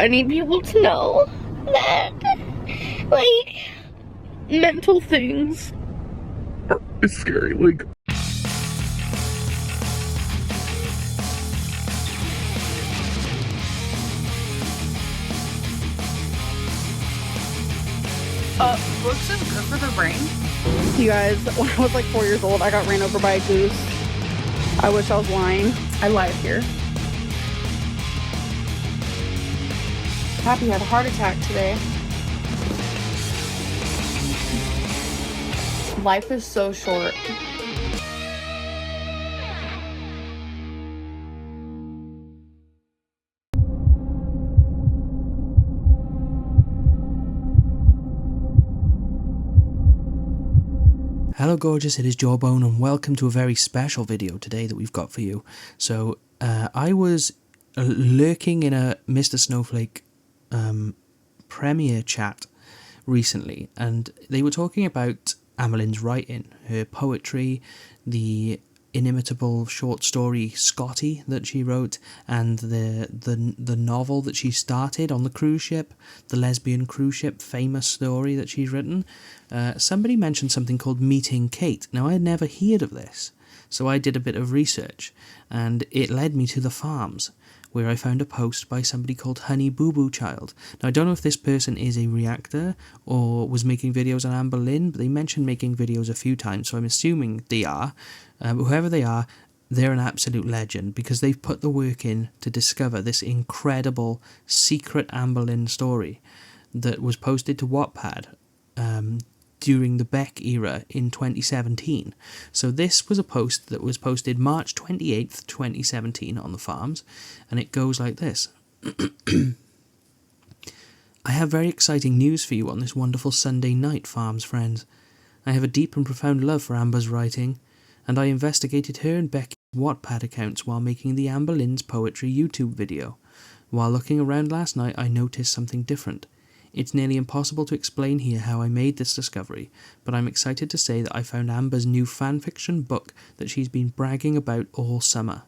I need people to know that, like, mental things are scary. Like, books is good for the brain. You guys, when I was like 4 years old, I got ran over by a goose. I wish I was lying. I lied here. Happy had a heart attack today. Life is so short. Hello gorgeous, it is Jawbone and welcome to a very special video today that we've got for you. So I was lurking in a Mr. Snowflake premiere chat recently, and they were talking about Amberlynn's writing, her poetry, the inimitable short story Scotty that she wrote, and the novel that she started on the cruise ship, the lesbian cruise ship famous story that she's written. Somebody mentioned something called Meeting Kate. Now, I had never heard of this, so I did a bit of research, and it led me to the farms, where I found a post by somebody called Honey Boo Boo Child. Now, I don't know if this person is a reactor or was making videos on Amberlynn, but they mentioned making videos a few times, so I'm assuming they are. Whoever they are, they're an absolute legend, because they've put the work in to discover this incredible secret Amberlynn story that was posted to Wattpad during the Beck era in 2017. So this was a post that was posted March 28th, 2017 on the farms, and it goes like this. I have very exciting news for you on this wonderful Sunday night, farms friends. I have a deep and profound love for Amber's writing, and I investigated her and Becky's Wattpad accounts while making the Amberlynn's Poetry YouTube video. While looking around last night, I noticed something different. It's nearly impossible to explain here how I made this discovery, but I'm excited to say that I found Amber's new fanfiction book that she's been bragging about all summer.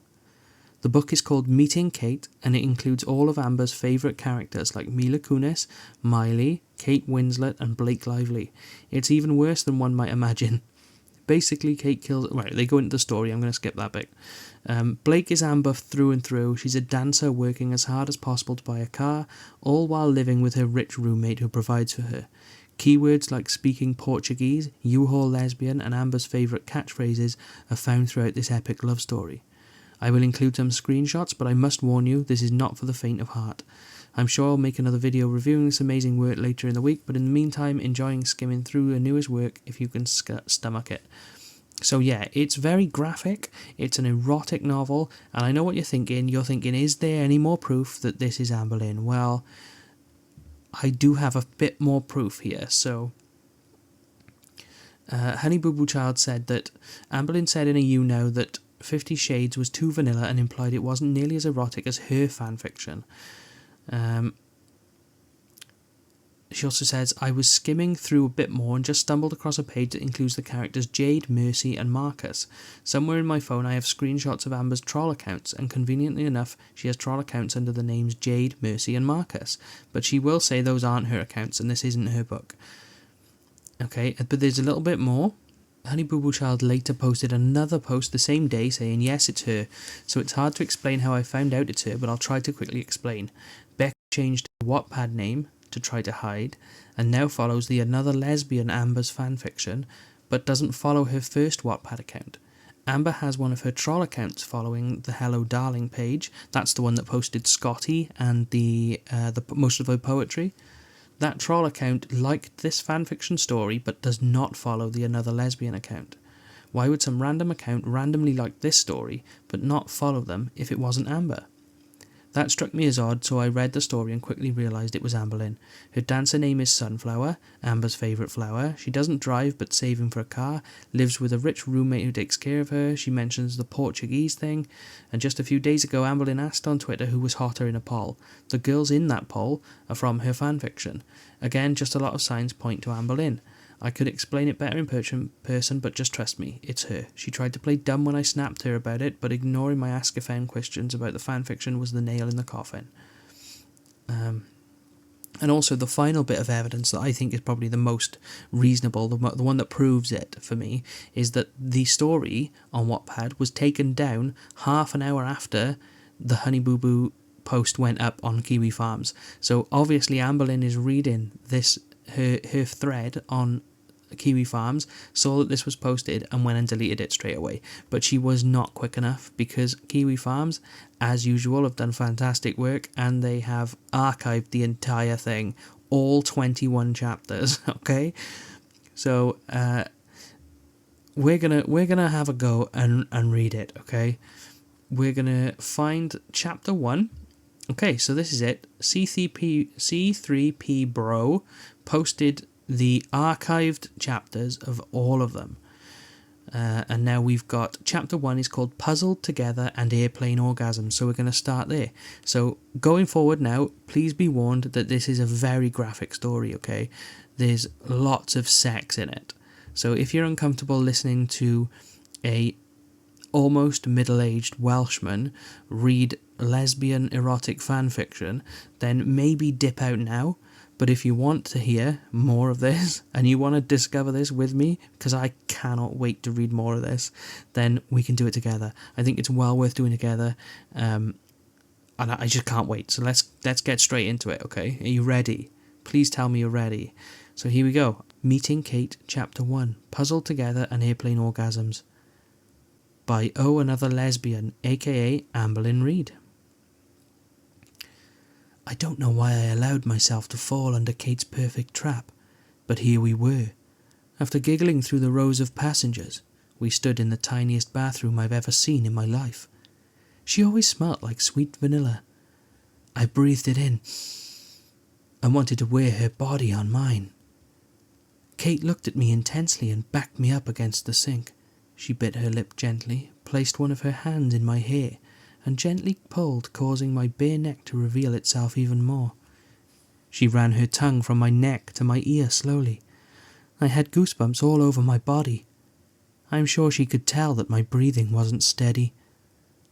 The book is called Meeting Kate, and it includes all of Amber's favourite characters like Mila Kunis, Miley, Kate Winslet and Blake Lively. It's even worse than one might imagine. Basically, Kate kills... Right, they go into the story. I'm going to skip that bit. Blake is Amber through and through. She's a dancer working as hard as possible to buy a car, all while living with her rich roommate who provides for her. Keywords like speaking Portuguese, U-Haul lesbian, and Amber's favourite catchphrases are found throughout this epic love story. I will include some screenshots, but I must warn you, this is not for the faint of heart. I'm sure I'll make another video reviewing this amazing work later in the week, but in the meantime, enjoying skimming through her newest work if you can stomach it. So yeah, it's very graphic, it's an erotic novel, and I know what you're thinking. You're thinking, is there any more proof that this is Amberlynn? Well, I do have a bit more proof here. So, Honey Boo Boo Child said that Amberlynn said in a YouNow that 50 Shades was too vanilla and implied it wasn't nearly as erotic as her fanfiction. She also says, I was skimming through a bit more and just stumbled across a page that includes the characters Jade, Mercy and Marcus. Somewhere in my phone I have screenshots of Amber's troll accounts, and conveniently enough she has troll accounts under the names Jade, Mercy and Marcus, but she will say those aren't her accounts and this isn't her book. Okay, but there's a little bit more. Honey Boo Boo Child later posted another post the same day saying yes, it's her, so it's hard to explain how I found out it's her, but I'll try to quickly explain. Beck changed her Wattpad name to try to hide, and now follows the Another Lesbian Amber's fanfiction, but doesn't follow her first Wattpad account. Amber has one of her troll accounts following the Hello Darling page. That's the one that posted Scotty and the most of her poetry. That troll account liked this fanfiction story, but does not follow the Another Lesbian account. Why would some random account randomly like this story, but not follow them if it wasn't Amber? That struck me as odd, so I read the story and quickly realised it was Amberlynn. Her dancer name is Sunflower, Amber's favourite flower. She doesn't drive but saving for a car, lives with a rich roommate who takes care of her. She mentions the Portuguese thing, and just a few days ago Amberlynn asked on Twitter who was hotter in a poll. The girls in that poll are from her fanfiction. Again, just a lot of signs point to Amberlynn. I could explain it better in person, but just trust me, it's her. She tried to play dumb when I snapped her about it, but ignoring my Ask a Fan questions about the fanfiction was the nail in the coffin. And also the final bit of evidence that I think is probably the most reasonable, the one that proves it for me, is that the story on Wattpad was taken down half an hour after the Honey Boo Boo post went up on Kiwi Farms. So obviously Amberlynn is reading this, her thread on Kiwi Farms, saw that this was posted and went and deleted it straight away. But she was not quick enough, because Kiwi Farms, as usual, have done fantastic work and they have archived the entire thing, all 21 chapters. Okay, so we're gonna have a go and read it. Okay, we're gonna find chapter 1. Okay, so this is it. C3P Bro posted the archived chapters of all of them. And now we've got chapter 1 is called Puzzled Together and Airplane Orgasm. So we're going to start there. So going forward now, please be warned that this is a very graphic story, okay? There's lots of sex in it. So if you're uncomfortable listening to a almost middle-aged Welshman read lesbian erotic fanfiction, then maybe dip out now. But if you want to hear more of this, and you want to discover this with me, because I cannot wait to read more of this, then we can do it together. I think it's well worth doing together, and I just can't wait. So let's get straight into it, okay? Are you ready? Please tell me you're ready. So here we go. Meeting Kate, Chapter 1. Puzzled Together and Airplane Orgasms. By Oh Another Lesbian, aka Amberlynn Reid. I don't know why I allowed myself to fall under Kate's perfect trap, but here we were. After giggling through the rows of passengers, we stood in the tiniest bathroom I've ever seen in my life. She always smelt like sweet vanilla. I breathed it in and wanted to wear her body on mine. Kate looked at me intensely and backed me up against the sink. She bit her lip gently, placed one of her hands in my hair, and gently pulled, causing my bare neck to reveal itself even more. She ran her tongue from my neck to my ear slowly. I had goosebumps all over my body. I'm sure she could tell that my breathing wasn't steady.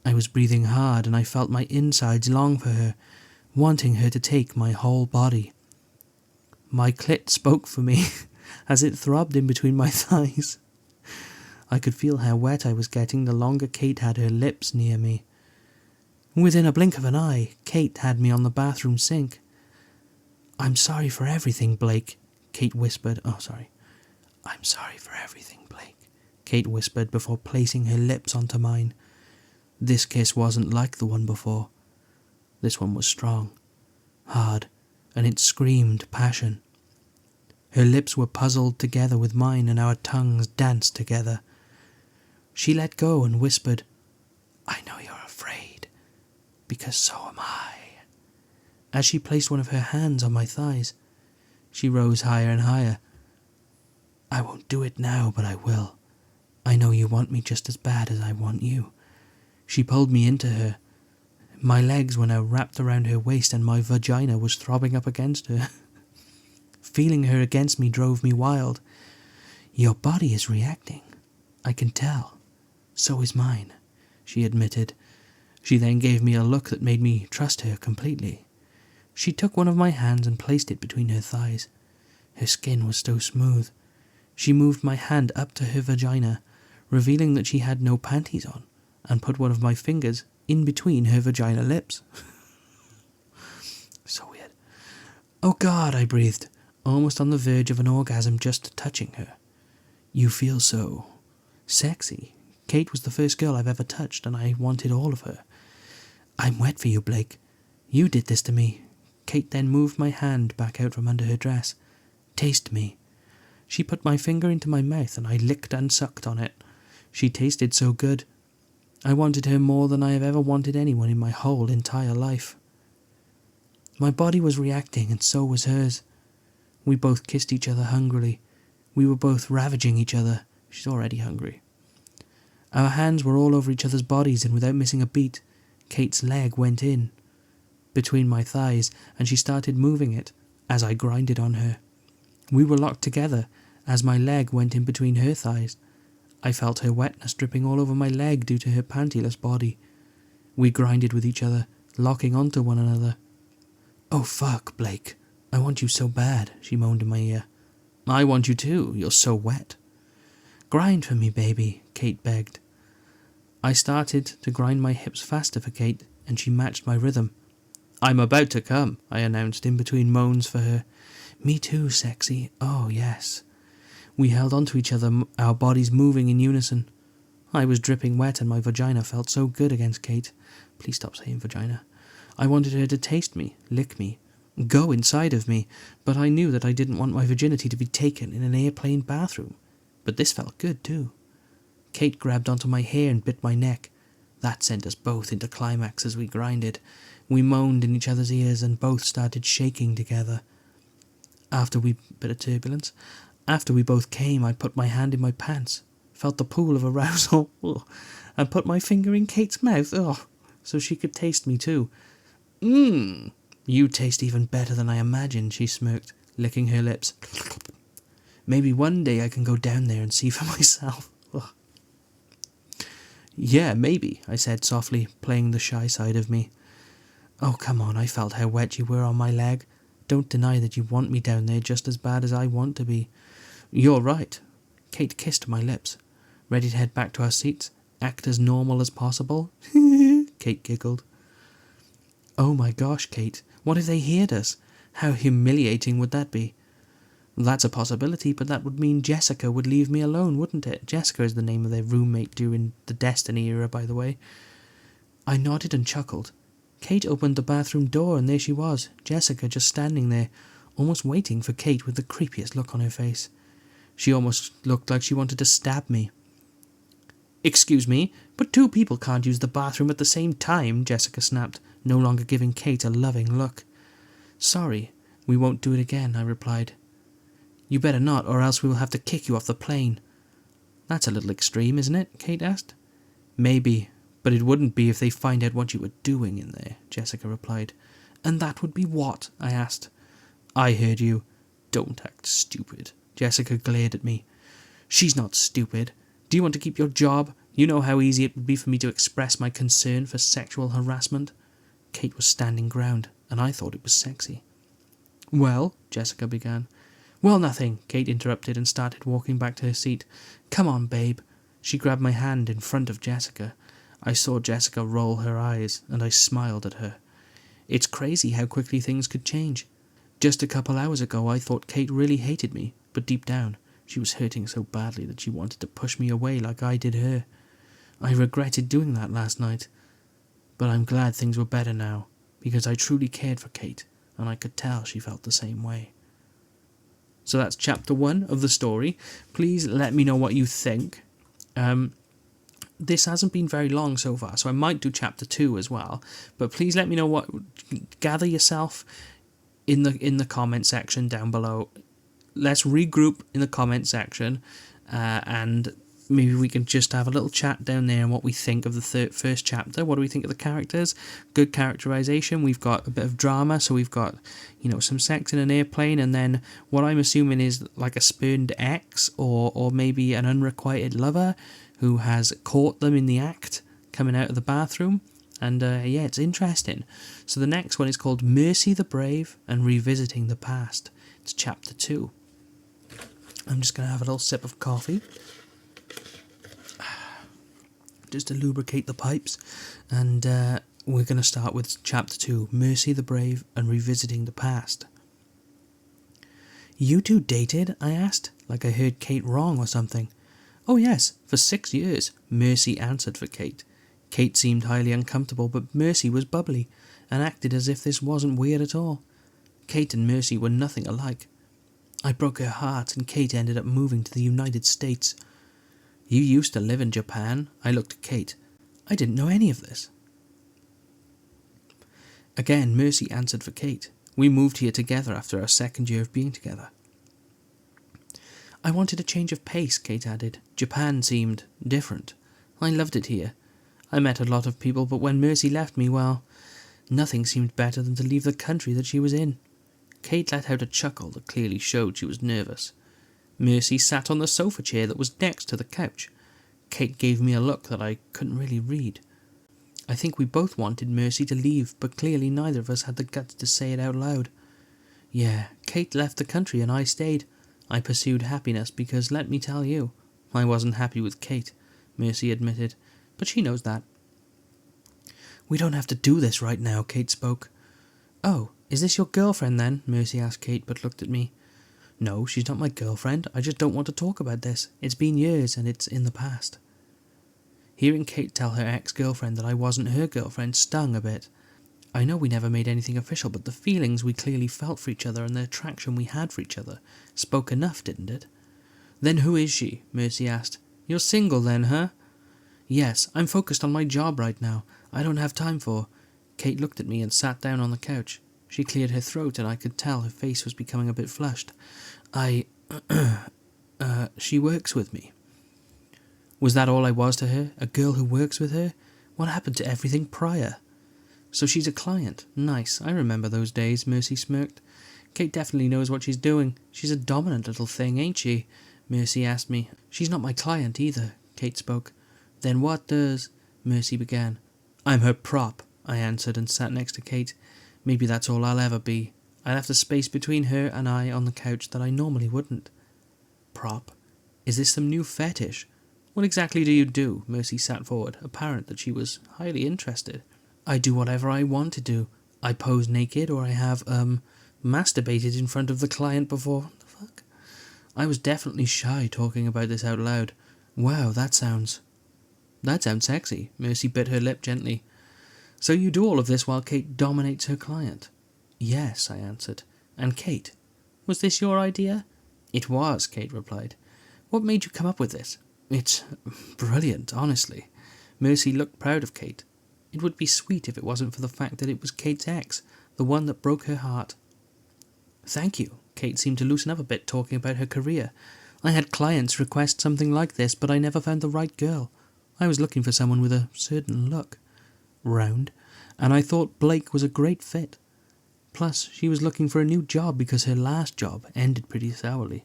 I was breathing hard, and I felt my insides long for her, wanting her to take my whole body. My clit spoke for me as it throbbed in between my thighs. I could feel how wet I was getting the longer Kate had her lips near me. Within a blink of an eye, Kate had me on the bathroom sink. I'm sorry for everything, Blake, Kate whispered. I'm sorry for everything, Blake, Kate whispered before placing her lips onto mine. This kiss wasn't like the one before. This one was strong, hard, and it screamed passion. Her lips were puzzled together with mine, and our tongues danced together. She let go and whispered, I know you're afraid, because so am I. As she placed one of her hands on my thighs, she rose higher and higher. I won't do it now, but I will. I know you want me just as bad as I want you. She pulled me into her. My legs were now wrapped around her waist, and my vagina was throbbing up against her. Feeling her against me drove me wild. Your body is reacting. I can tell. So is mine, she admitted. She then gave me a look that made me trust her completely. She took one of my hands and placed it between her thighs. Her skin was so smooth. She moved my hand up to her vagina, revealing that she had no panties on, and put one of my fingers in between her vagina lips. So weird. Oh God, I breathed, almost on the verge of an orgasm just touching her. You feel so sexy. Kate was the first girl I've ever touched, and I wanted all of her. I'm wet for you, Blake. You did this to me. Kate then moved my hand back out from under her dress. Taste me. She put my finger into my mouth, and I licked and sucked on it. She tasted so good. I wanted her more than I have ever wanted anyone in my whole entire life. My body was reacting, and so was hers. We both kissed each other hungrily. We were both ravaging each other. She's already hungry. Our hands were all over each other's bodies, and without missing a beat, Kate's leg went in between my thighs, and she started moving it as I grinded on her. We were locked together as my leg went in between her thighs. I felt her wetness dripping all over my leg due to her pantyless body. We grinded with each other, locking onto one another. "Oh fuck, Blake. I want you so bad," she moaned in my ear. "I want you too. You're so wet." "Grind for me, baby," Kate begged. I started to grind my hips faster for Kate, and she matched my rhythm. "I'm about to come," I announced in between moans for her. "Me too, sexy. Oh, yes." We held onto each other, our bodies moving in unison. I was dripping wet and my vagina felt so good against Kate. Please stop saying vagina. I wanted her to taste me, lick me, go inside of me, but I knew that I didn't want my virginity to be taken in an airplane bathroom. But this felt good too. Kate grabbed onto my hair and bit my neck. That sent us both into climax as we grinded. We moaned in each other's ears and both started shaking together. Bit of turbulence. After we both came, I put my hand in my pants, felt the pool of arousal, and put my finger in Kate's mouth, so she could taste me too. You taste even better than I imagined," she smirked, licking her lips. "Maybe one day I can go down there and see for myself." Ugh. "Yeah, maybe," I said softly, playing the shy side of me. "Oh, come on, I felt how wet you were on my leg. Don't deny that you want me down there just as bad as I want to be." "You're right." Kate kissed my lips. Ready to head back to our seats? Act as normal as possible? Kate giggled. "Oh my gosh, Kate, what if they heard us? How humiliating would that be?" "That's a possibility, but that would mean Jessica would leave me alone, wouldn't it?" Jessica is the name of their roommate during the Destiny era, by the way. I nodded and chuckled. Kate opened the bathroom door and there she was, Jessica just standing there, almost waiting for Kate with the creepiest look on her face. She almost looked like she wanted to stab me. "Excuse me, but two people can't use the bathroom at the same time," Jessica snapped, no longer giving Kate a loving look. "Sorry, we won't do it again," I replied. "You better not, or else we will have to kick you off the plane." "That's a little extreme, isn't it?" Kate asked. "Maybe, but it wouldn't be if they find out what you were doing in there," Jessica replied. "And that would be what?" I asked. "I heard you. Don't act stupid." Jessica glared at me. "She's not stupid. Do you want to keep your job? You know how easy it would be for me to express my concern for sexual harassment." Kate was standing ground, and I thought it was sexy. "Well," Jessica began. "Well, nothing," Kate interrupted and started walking back to her seat. "Come on, babe." She grabbed my hand in front of Jessica. I saw Jessica roll her eyes, and I smiled at her. It's crazy how quickly things could change. Just a couple hours ago I thought Kate really hated me, but deep down, she was hurting so badly that she wanted to push me away like I did her. I regretted doing that last night, but I'm glad things were better now, because I truly cared for Kate, and I could tell she felt the same way. So that's chapter 1 of the story. Please let me know what you think. This hasn't been very long so far, so I might do chapter 2 as well, but please let me know gather yourself in the comment section down below. Let's regroup in the comment section, and maybe we can just have a little chat down there on what we think of the first chapter. What do we think of the characters? Good characterization. We've got a bit of drama, so we've got, some sex in an airplane, and then what I'm assuming is like a spurned ex, or maybe an unrequited lover who has caught them in the act, coming out of the bathroom. And it's interesting. So the next one is called Mercy the Brave and Revisiting the Past. It's chapter 2. I'm just going to have a little sip of coffee, just to lubricate the pipes. And we're going to start with chapter 2, Mercy the Brave and Revisiting the Past. "You two dated?" I asked, like I heard Kate wrong or something. "Oh yes, for 6 years," Mercy answered for Kate. Kate seemed highly uncomfortable, but Mercy was bubbly, and acted as if this wasn't weird at all. Kate and Mercy were nothing alike. I broke her heart, and Kate ended up moving to the United States. "You used to live in Japan?" I looked at Kate. I didn't know any of this. Again, Mercy answered for Kate. We moved here together after our second year of being together. "I wanted a change of pace," Kate added. "Japan seemed different. I loved it here. I met a lot of people, but when Mercy left me, well, nothing seemed better than to leave the country that she was in." Kate let out a chuckle that clearly showed she was nervous. Mercy sat on the sofa chair that was next to the couch. Kate gave me a look that I couldn't really read. I think we both wanted Mercy to leave, but clearly neither of us had the guts to say it out loud. Yeah, Kate left the country and I stayed. I pursued happiness because, let me tell you, I wasn't happy with Kate, Mercy admitted, but she knows that. We don't have to do this right now, Kate spoke. Oh, is this your girlfriend then? Mercy asked Kate, but looked at me. No, she's not my girlfriend. I just don't want to talk about this. It's been years and it's in the past. Hearing Kate tell her ex-girlfriend that I wasn't her girlfriend stung a bit. I know we never made anything official, but the feelings we clearly felt for each other and the attraction we had for each other spoke enough, didn't it? Then who is she? Mercy asked. You're single then, huh? Yes, I'm focused on my job right now. I don't have time for... Kate looked at me and sat down on the couch. She cleared her throat and I could tell her face was becoming a bit flushed. She works with me. Was that all I was to her? A girl who works with her? What happened to everything prior? So she's a client. Nice. I remember those days, Mercy smirked. Kate definitely knows what she's doing. She's a dominant little thing, ain't she? Mercy asked me. She's not my client either, Kate spoke. Then what does... Mercy began. I'm her prop, I answered and sat next to Kate. Maybe that's all I'll ever be. I left a space between her and I on the couch that I normally wouldn't. Prop? Is this some new fetish? What exactly do you do? Mercy sat forward, apparent that she was highly interested. I do whatever I want to do. I pose naked or I have, masturbated in front of the client before... The fuck? I was definitely shy talking about this out loud. Wow, that sounds sexy. Mercy bit her lip gently. So you do all of this while Kate dominates her client? Yes, I answered. And Kate? Was this your idea? It was, Kate replied. What made you come up with this? It's brilliant, honestly. Mercy looked proud of Kate. It would be sweet if it wasn't for the fact that it was Kate's ex, the one that broke her heart. Thank you. Kate seemed to loosen up a bit talking about her career. I had clients request something like this, but I never found the right girl. I was looking for someone with a certain look. Round. And I thought Blake was a great fit. Plus, she was looking for a new job because her last job ended pretty sourly.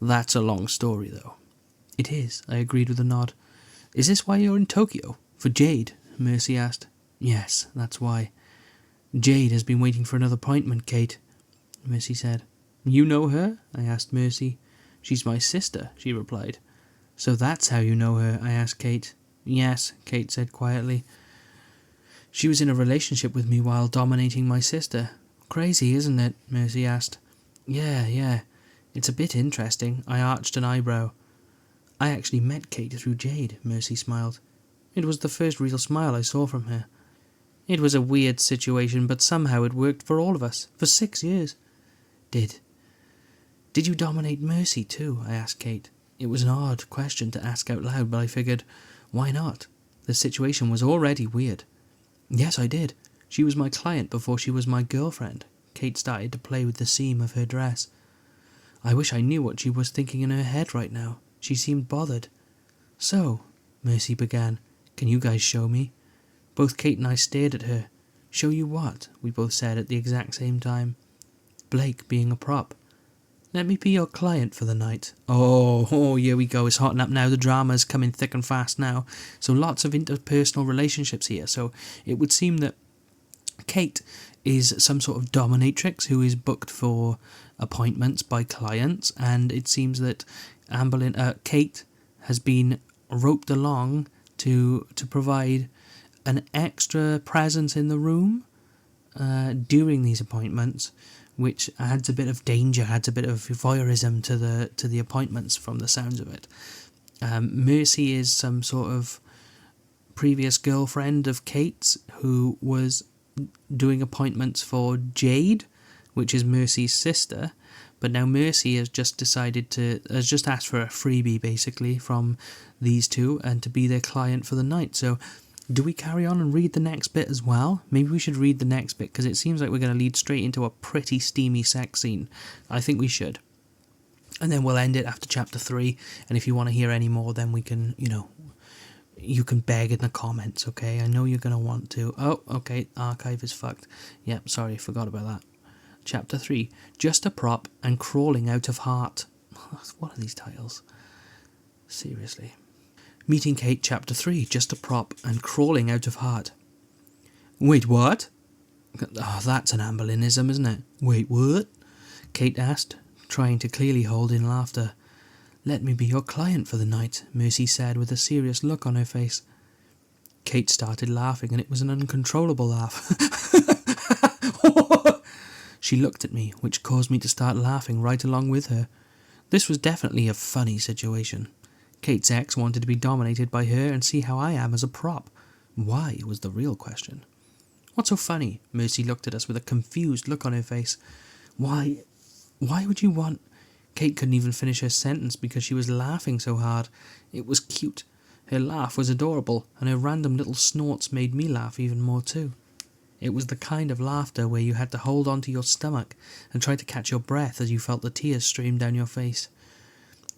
That's a long story, though. It is, I agreed with a nod. Is this why you're in Tokyo? For Jade? Mercy asked. Yes, that's why. Jade has been waiting for another appointment, Kate, Mercy said. You know her? I asked Mercy. She's my sister, she replied. So that's how you know her? I asked Kate. Yes, Kate said quietly. She was in a relationship with me while dominating my sister. Crazy, isn't it? Mercy asked. Yeah. It's a bit interesting. I arched an eyebrow. I actually met Kate through Jade, Mercy smiled. It was the first real smile I saw from her. It was a weird situation, but somehow it worked for all of us, for 6 years. Did you dominate Mercy too? I asked Kate. It was an odd question to ask out loud, but I figured, why not? The situation was already weird. Yes, I did. She was my client before she was my girlfriend. Kate started to play with the seam of her dress. I wish I knew what she was thinking in her head right now. She seemed bothered. So, Mercy began, can you guys show me? Both Kate and I stared at her. Show you what? We both said at the exact same time. Blake being a prop. Let me be your client for the night. Oh, here we go. It's hotting up now. The drama's coming thick and fast now. So lots of interpersonal relationships here. So it would seem that Kate is some sort of dominatrix who is booked for appointments by clients, and it seems that Kate has been roped along to provide an extra presence in the room during these appointments, which adds a bit of danger, adds a bit of voyeurism to the appointments from the sounds of it. Mercy is some sort of previous girlfriend of Kate's who was doing appointments for Jade, which is Mercy's sister, but now Mercy has just asked for a freebie basically from these two and to be their client for the night. So do we carry on and read the next bit as well? Maybe we should read the next bit because it seems like we're going to lead straight into a pretty steamy sex scene. I think we should. And then we'll end it after chapter 3, and if you want to hear any more, then we can, you can beg in the comments, okay? I know you're going to want to. Oh, okay, archive is fucked. Yep, sorry, forgot about that. Chapter 3, Just a Prop and Crawling Out of Heart. What are these titles? Seriously. Meeting Kate, Chapter 3, Just a Prop and Crawling Out of Heart. Wait, what? Oh, that's an Amberlynnism, isn't it? Wait, what? Kate asked, trying to clearly hold in laughter. Let me be your client for the night, Mercy said with a serious look on her face. Kate started laughing, and it was an uncontrollable laugh. She looked at me, which caused me to start laughing right along with her. This was definitely a funny situation. Kate's ex wanted to be dominated by her and see how I am as a prop. Why was the real question. What's so funny? Mercy looked at us with a confused look on her face. Why would you want... Kate couldn't even finish her sentence because she was laughing so hard. It was cute. Her laugh was adorable, and her random little snorts made me laugh even more too. It was the kind of laughter where you had to hold onto your stomach and try to catch your breath as you felt the tears stream down your face.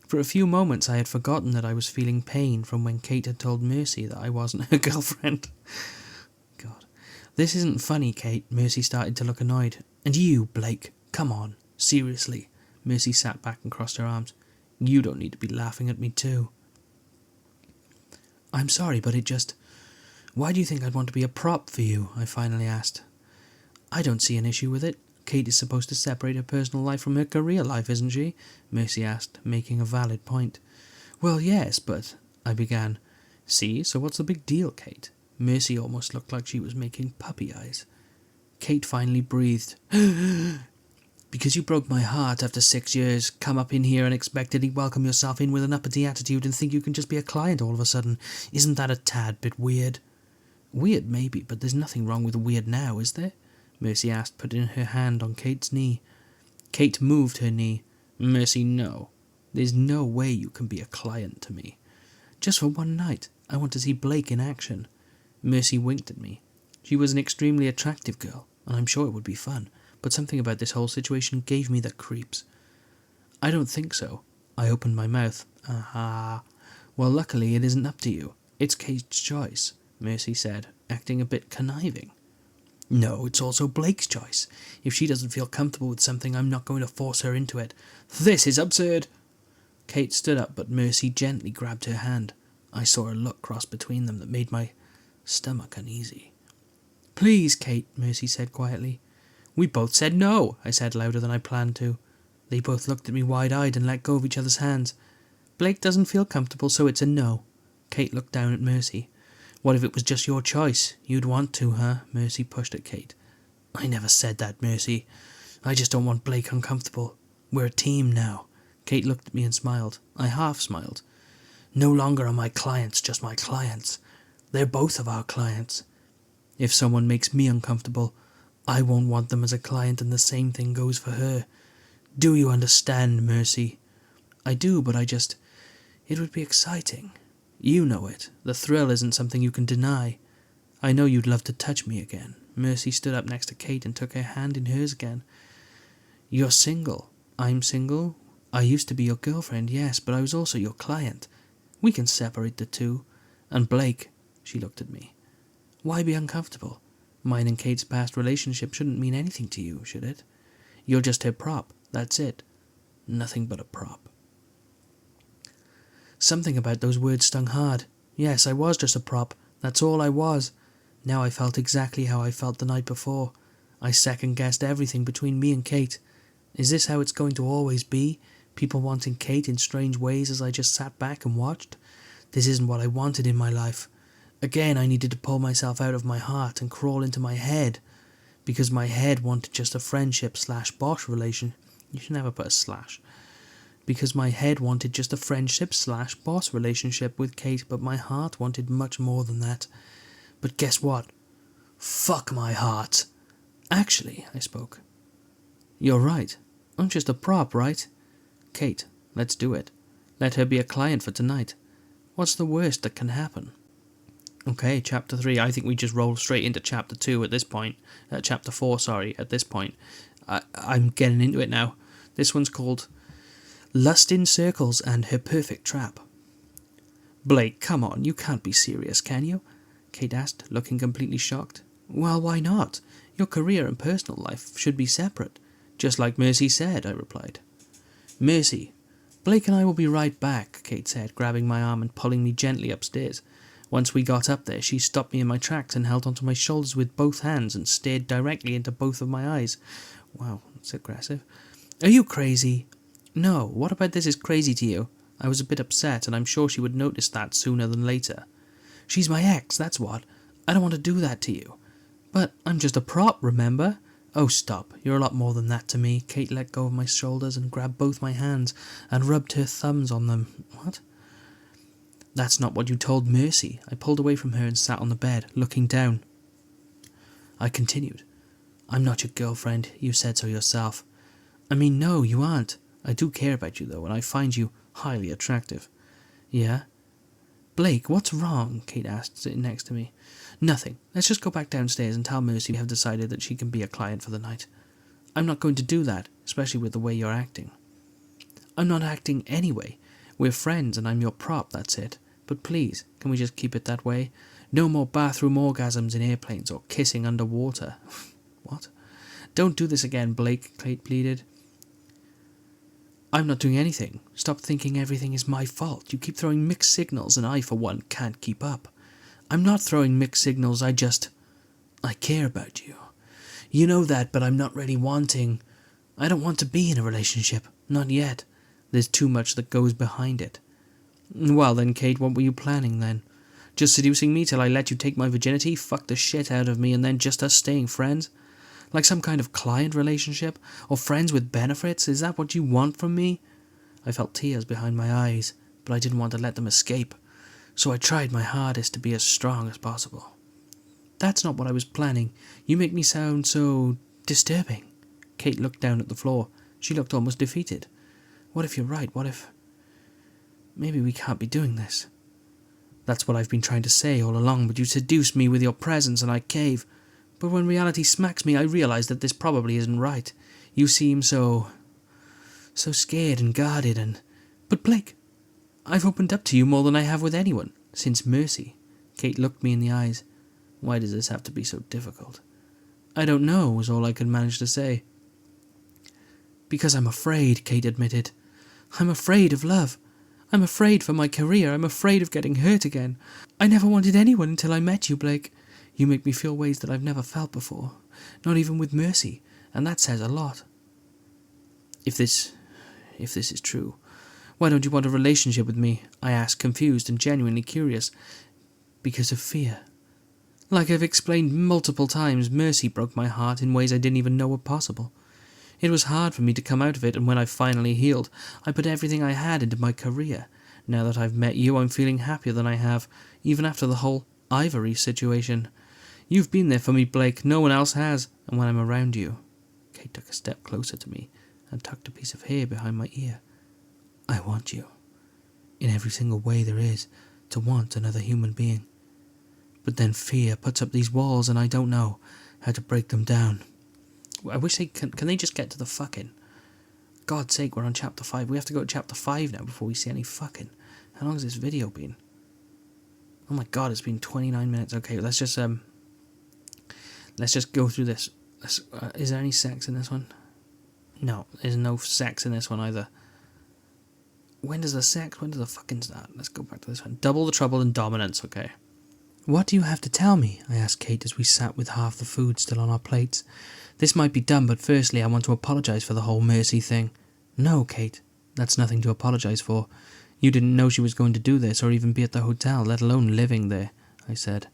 For a few moments I had forgotten that I was feeling pain from when Kate had told Mercy that I wasn't her girlfriend. God. This isn't funny, Kate. Mercy started to look annoyed. And you, Blake, come on, seriously. Mercy sat back and crossed her arms. You don't need to be laughing at me too. I'm sorry, but it just... Why do you think I'd want to be a prop for you? I finally asked. I don't see an issue with it. Kate is supposed to separate her personal life from her career life, isn't she? Mercy asked, making a valid point. Well, yes, but... I began. See, so what's the big deal, Kate? Mercy almost looked like she was making puppy eyes. Kate finally breathed. Because you broke my heart after 6 years, come up in here and unexpectedly welcome yourself in with an uppity attitude and think you can just be a client all of a sudden. Isn't that a tad bit weird? Weird, maybe, but there's nothing wrong with weird now, is there? Mercy asked, putting her hand on Kate's knee. Kate moved her knee. Mercy, no. There's no way you can be a client to me. Just for one night, I want to see Blake in action. Mercy winked at me. She was an extremely attractive girl, and I'm sure it would be fun, but something about this whole situation gave me the creeps. I don't think so. I opened my mouth. Aha. Well, luckily it isn't up to you. It's Kate's choice, Mercy said, acting a bit conniving. No, it's also Blake's choice. If she doesn't feel comfortable with something, I'm not going to force her into it. This is absurd. Kate stood up, but Mercy gently grabbed her hand. I saw a look cross between them that made my stomach uneasy. Please, Kate, Mercy said quietly. We both said no, I said louder than I planned to. They both looked at me wide-eyed and let go of each other's hands. Blake doesn't feel comfortable, so it's a no. Kate looked down at Mercy. What if it was just your choice? You'd want to, huh? Mercy pushed at Kate. I never said that, Mercy. I just don't want Blake uncomfortable. We're a team now. Kate looked at me and smiled. I half smiled. No longer are my clients just my clients. They're both of our clients. If someone makes me uncomfortable, I won't want them as a client, and the same thing goes for her. Do you understand, Mercy? I do, but it would be exciting. You know it. The thrill isn't something you can deny. I know you'd love to touch me again. Mercy stood up next to Kate and took her hand in hers again. You're single. I'm single. I used to be your girlfriend, yes, but I was also your client. We can separate the two. And Blake, she looked at me. Why be uncomfortable? Mine and Kate's past relationship shouldn't mean anything to you, should it? You're just her prop, that's it. Nothing but a prop. Something about those words stung hard. Yes, I was just a prop. That's all I was. Now I felt exactly how I felt the night before. I second-guessed everything between me and Kate. Is this how it's going to always be? People wanting Kate in strange ways as I just sat back and watched? This isn't what I wanted in my life. Again, I needed to pull myself out of my heart and crawl into my head, because my head wanted just a friendship/boss relation. You should never put a slash. Because my head wanted just a friendship/boss relationship with Kate, but my heart wanted much more than that. But guess what? Fuck my heart. Actually, I spoke. You're right. I'm just a prop, right? Kate, let's do it. Let her be a client for tonight. What's the worst that can happen? Okay, chapter 3. I think we just roll straight into chapter 2 at this point. Chapter 4, sorry, at this point. I'm getting into it now. This one's called Lust in Circles and Her Perfect Trap. Blake, come on, you can't be serious, can you? Kate asked, looking completely shocked. Well, why not? Your career and personal life should be separate. Just like Mercy said, I replied. Mercy, Blake and I will be right back, Kate said, grabbing my arm and pulling me gently upstairs. Once we got up there, she stopped me in my tracks and held onto my shoulders with both hands and stared directly into both of my eyes. Wow, that's aggressive. Are you crazy? No, what about this is crazy to you? I was a bit upset, and I'm sure she would notice that sooner than later. She's my ex, that's what. I don't want to do that to you. But I'm just a prop, remember? Oh, stop. You're a lot more than that to me. Kate let go of my shoulders and grabbed both my hands and rubbed her thumbs on them. What? That's not what you told Mercy. I pulled away from her and sat on the bed, looking down. I continued. I'm not your girlfriend. You said so yourself. I mean, no, you aren't. I do care about you, though, and I find you highly attractive. Yeah? Blake, what's wrong? Kate asked, sitting next to me. Nothing. Let's just go back downstairs and tell Mercy we have decided that she can be a client for the night. I'm not going to do that, especially with the way you're acting. I'm not acting anyway. We're friends and I'm your prop, that's it. But please, can we just keep it that way? No more bathroom orgasms in airplanes or kissing underwater. What? Don't do this again, Blake, Kate pleaded. I'm not doing anything. Stop thinking everything is my fault. You keep throwing mixed signals and I, for one, can't keep up. I'm not throwing mixed signals, I care about you. You know that, but I'm not really wanting... I don't want to be in a relationship. Not yet. There's too much that goes behind it. Well then, Kate, what were you planning then? Just seducing me till I let you take my virginity, fuck the shit out of me, and then just us staying friends? Like some kind of client relationship? Or friends with benefits? Is that what you want from me? I felt tears behind my eyes, but I didn't want to let them escape. So I tried my hardest to be as strong as possible. That's not what I was planning. You make me sound so disturbing. Kate looked down at the floor. She looked almost defeated. What if you're right? What if... Maybe we can't be doing this. That's what I've been trying to say all along, but you seduce me with your presence and I cave. But when reality smacks me, I realize that this probably isn't right. You seem so scared and guarded and... But Blake, I've opened up to you more than I have with anyone, since Mercy. Kate looked me in the eyes. Why does this have to be so difficult? I don't know, was all I could manage to say. Because I'm afraid, Kate admitted. I'm afraid of love. I'm afraid for my career. I'm afraid of getting hurt again. I never wanted anyone until I met you, Blake. You make me feel ways that I've never felt before. Not even with Mercy, and that says a lot. If this is true, why don't you want a relationship with me? I asked, confused and genuinely curious. Because of fear. Like I've explained multiple times, Mercy broke my heart in ways I didn't even know were possible. It was hard for me to come out of it, and when I finally healed, I put everything I had into my career. Now that I've met you, I'm feeling happier than I have, even after the whole Ivory situation. You've been there for me, Blake. No one else has, and when I'm around you... Kate took a step closer to me and tucked a piece of hair behind my ear. I want you. In every single way there is to want another human being. But then fear puts up these walls and I don't know how to break them down. I wish they can they just get to the fucking... God's sake, we're on chapter 5. We have to go to chapter 5 now before we see any fucking... How long has this video been? Oh my god, it's been 29 minutes. Okay, let's just go through this. Is there any sex in this one? No, there's no sex in this one either. When does the fucking start? Let's go back to this one. Double the trouble and dominance, okay. What do you have to tell me? I asked Kate as we sat with half the food still on our plates. This might be dumb, but firstly I want to apologise for the whole Mercy thing. No, Kate, that's nothing to apologise for. You didn't know she was going to do this or even be at the hotel, let alone living there, I said.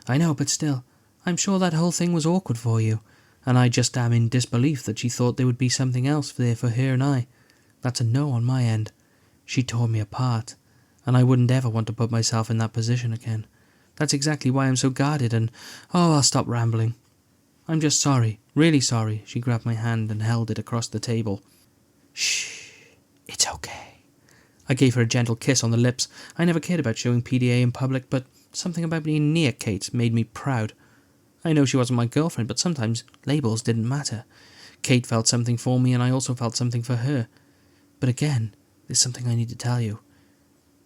I know, but still, I'm sure that whole thing was awkward for you, and I just am in disbelief that she thought there would be something else there for her and I. That's a no on my end. She tore me apart, and I wouldn't ever want to put myself in that position again. That's exactly why I'm so guarded and... Oh, I'll stop rambling. I'm just sorry, really sorry. She grabbed my hand and held it across the table. Shh, it's okay. I gave her a gentle kiss on the lips. I never cared about showing PDA in public, but something about being near Kate made me proud. I know she wasn't my girlfriend, but sometimes labels didn't matter. Kate felt something for me, and I also felt something for her. But again, there's something I need to tell you.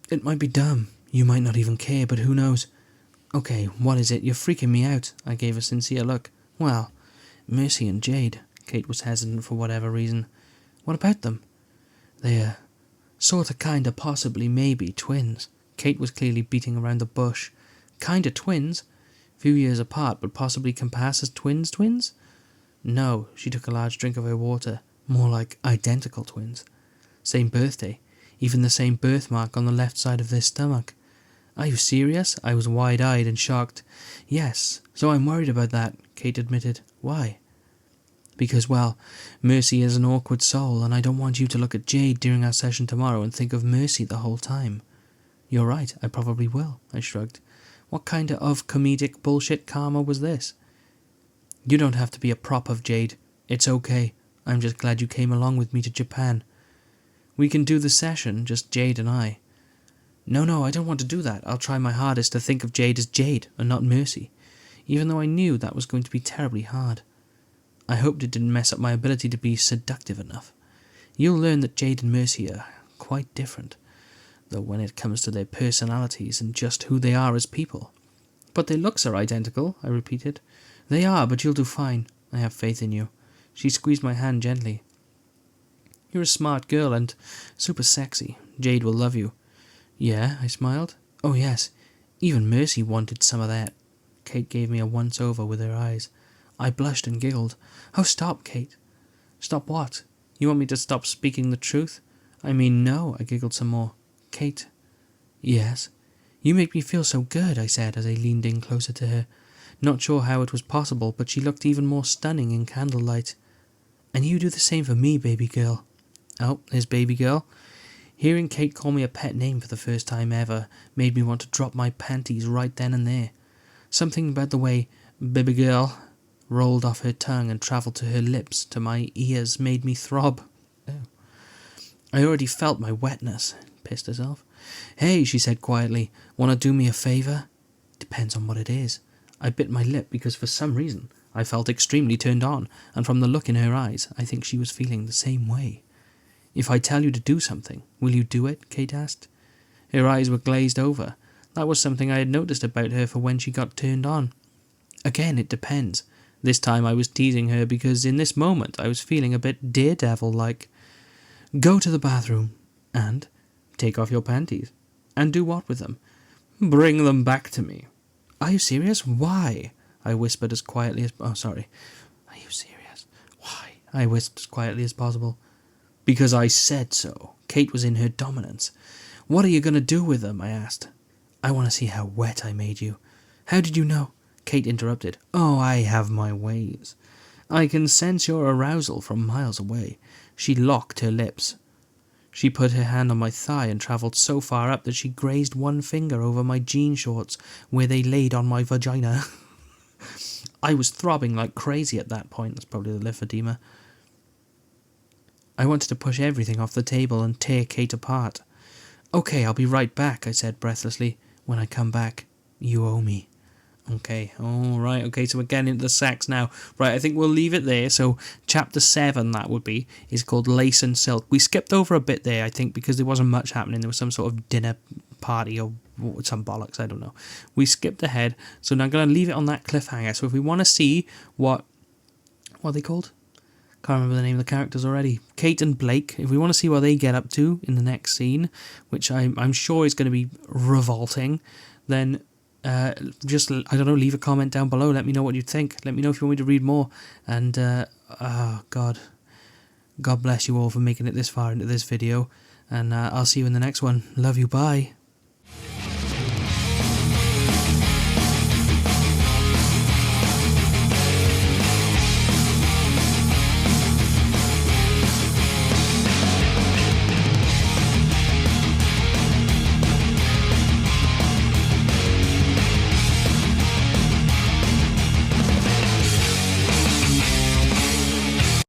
It might be dumb. You might not even care, but who knows? Okay, what is it? You're freaking me out. I gave a sincere look. Well, Mercy and Jade. Kate was hesitant for whatever reason. What about them? They're sorta, kinda, possibly, maybe twins. Kate was clearly beating around the bush. Kinda twins. Few years apart, but possibly can pass as twins? No, she took a large drink of her water. More like identical twins. Same birthday. Even the same birthmark on the left side of their stomach. Are you serious? I was wide-eyed and shocked. Yes, so I'm worried about that, Kate admitted. Why? Because, well, Mercy is an awkward soul, and I don't want you to look at Jade during our session tomorrow and think of Mercy the whole time. You're right, I probably will, I shrugged. What kind of comedic bullshit karma was this? You don't have to be a prop of Jade. It's okay. I'm just glad you came along with me to Japan. We can do the session, just Jade and I. No, I don't want to do that. I'll try my hardest to think of Jade as Jade and not Mercy, even though I knew that was going to be terribly hard. I hoped it didn't mess up my ability to be seductive enough. You'll learn that Jade and Mercy are quite different, though when it comes to their personalities and just who they are as people. But their looks are identical, I repeated. They are, but you'll do fine. I have faith in you. She squeezed my hand gently. You're a smart girl and super sexy. Jade will love you. Yeah, I smiled. Oh yes, even Mercy wanted some of that. Kate gave me a once-over with her eyes. I blushed and giggled. Oh, stop, Kate. Stop what? You want me to stop speaking the truth? I mean, no, I giggled some more. Kate. Yes? You make me feel so good, I said as I leaned in closer to her. Not sure how it was possible, but she looked even more stunning in candlelight. And you do the same for me, baby girl. Oh, there's baby girl. Hearing Kate call me a pet name for the first time ever made me want to drop my panties right then and there. Something about the way baby girl rolled off her tongue and travelled to her lips, to my ears, made me throb. Oh. I already felt my wetness. Pissed herself. Hey, she said quietly, want to do me a favour? Depends on what it is. I bit my lip because for some reason I felt extremely turned on, and from the look in her eyes, I think she was feeling the same way. If I tell you to do something, will you do it? Kate asked. Her eyes were glazed over. That was something I had noticed about her for when she got turned on. Again, it depends. This time I was teasing her because in this moment I was feeling a bit daredevil-like. Go to the bathroom and take off your panties. And do what with them? Bring them back to me. Are you serious? Why? I whispered as quietly as... Oh, sorry. Are you serious? Why? I whispered as quietly as possible. Because I said so. Kate was in her dominance. What are you going to do with them? I asked. I want to see how wet I made you. How did you know? Kate interrupted. Oh, I have my ways. I can sense your arousal from miles away. She locked her lips. She put her hand on my thigh and travelled so far up that she grazed one finger over my jean shorts, where they laid on my vagina. I was throbbing like crazy at that point. That's probably the lymphedema. I wanted to push everything off the table and tear Kate apart. Okay, I'll be right back, I said breathlessly. When I come back, you owe me. Okay, alright, okay, so we're getting into the sex now. Right, I think we'll leave it there. So, chapter 7, that would be, is called Lace and Silk. We skipped over a bit there, I think, because there wasn't much happening. There was some sort of dinner party or some bollocks, I don't know. We skipped ahead, so now I'm going to leave it on that cliffhanger. So if we want to see what are they called? Can't remember the name of the characters already. Kate and Blake, if we want to see what they get up to in the next scene, which I'm sure is going to be revolting, then... just, I don't know, leave a comment down below. Let me know what you think. Let me know if you want me to read more. And, God bless you all for making it this far into this video. And I'll see you in the next one. Love you, bye.